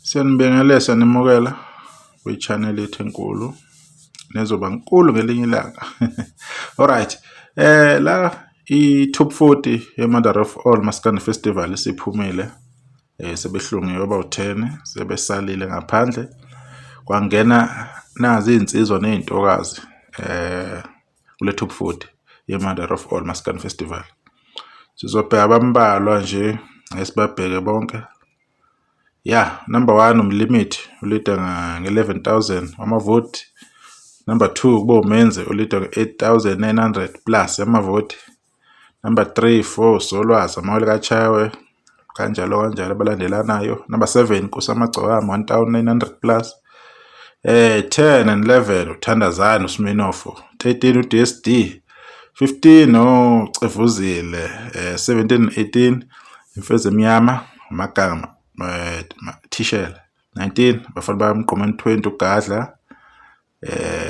Siyanibingelela sanimukela kwi-channel yethu enkulu nezoba nkulu ngelinye ilanga. Alright, la i-top 40 ye-Mother of All Maskandi Festival siphumile, sebehlungu yoba u-10 sebesalile ngaphandle. Kwangena nazi izinsizwa nezintokazi kule top 40 ye-Mother of All Maskandi Festival. Sizobheka abambalwa nje esibabheke bonke. Yeah, number 1 umlimit ulida nge-11,000 amavoti. Number 2 kuba umenze ulida nge-8,900 plus amavoti. Number 3, 4 Solwazi amawele kaChawe kanjalo abalandelanayo. Number 7 kusamagcokama 1,900 plus. 10 and 11 uThandazani uSminoff. 13 uDSD. 15 uCevuzile. 17 and 18 Imfezi Emnyama Magama T-Shell. 19 bafana bamgqomeni 20 uGadla.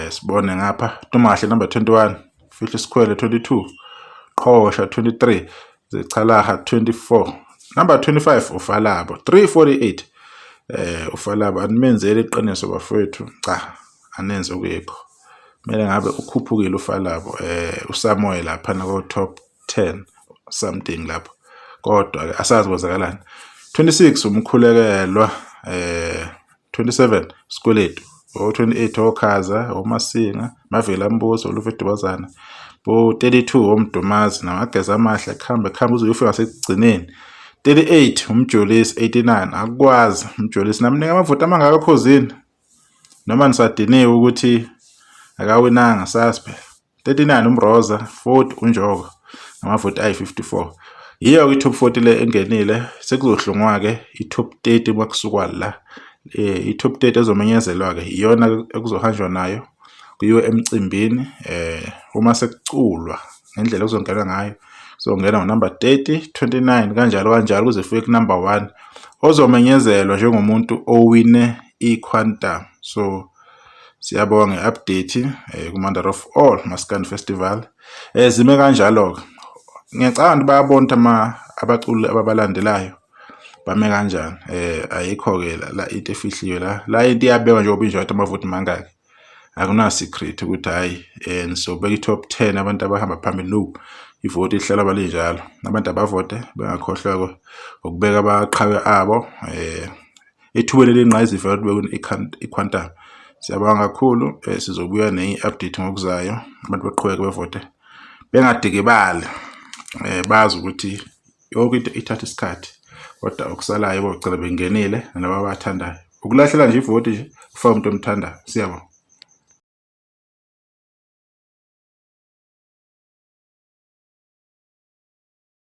Sibone ngapha Tumahle number 21, Fihle Sikwele 22, Qhosha 23, Zechalaha 24. Number 25 uFalabo 348. uFalabo animenzele iqiniso bafowethu, cha anenze kuyekho. Kumele ngabe ukhuphukile uFalabo, uSamuel lapha na top 10 something lapho. Kodwa ke asazi kwenzakalani. 26 umkhulekelwa, 27 Sikweletu, 28 Okhaza, Omasinga, Mavela Mbuzo, Luvedubazana, 32 Omdumazi namageza amahle khamba uzuyofika ngasekugcineni. 38 uMjolisi, 89 akwazi uMjolisi namninga amavoti amangaka phozini noma nisadiniwe ukuthi akawinanga saspe. 39 uMroza, 40 uNjoko amavoti ayi-54. Yiyo i-top 40 le engenile. Sekuzohlungwa ke i-top 30 makusukwa la. I-top 30 ezomenyezelwa ke iyona ekuzohanjwa nayo kuyiwe emcimbini. Uma sekuculwa ngendlela kuzongena ngayo, kuzongena number 30, 29 kanjalo kuze kufike ku-number 1 ozomenyezelwa njengomuntu owine i-Quantum. So siyabonga nge-update ku-Mother of All Maskandi Festival. Zime kanjalo ke. Ngiyacabanga bayabona abaculi ababalandelayo bame kanjani. Ayikho ke la into efihliwe la into iyabekwa nje obinjwa amavoti mangaki. Akuna secret ukuthi hayi nisobeka i-top 10 abantu abahamba phambili. No, ivoti ihlala balinjalo. Abantu abavote bengakhohlwa ukubeka abaqhawe abo ethubeni lenqayizifa ukubeka i-Quantum. Siyabonga kakhulu. Sizobuya ne-update ngokuzayo. Abantu baqhubeke bevote bengadikibali. Bazi ukuthi yonke into ithatha isikhathi, kodwa okusalayo bocela bengenile nalabo abathandayo. Ukulahlela nje ivoti nje ufaka umuntu omthandayo. Siyabonga.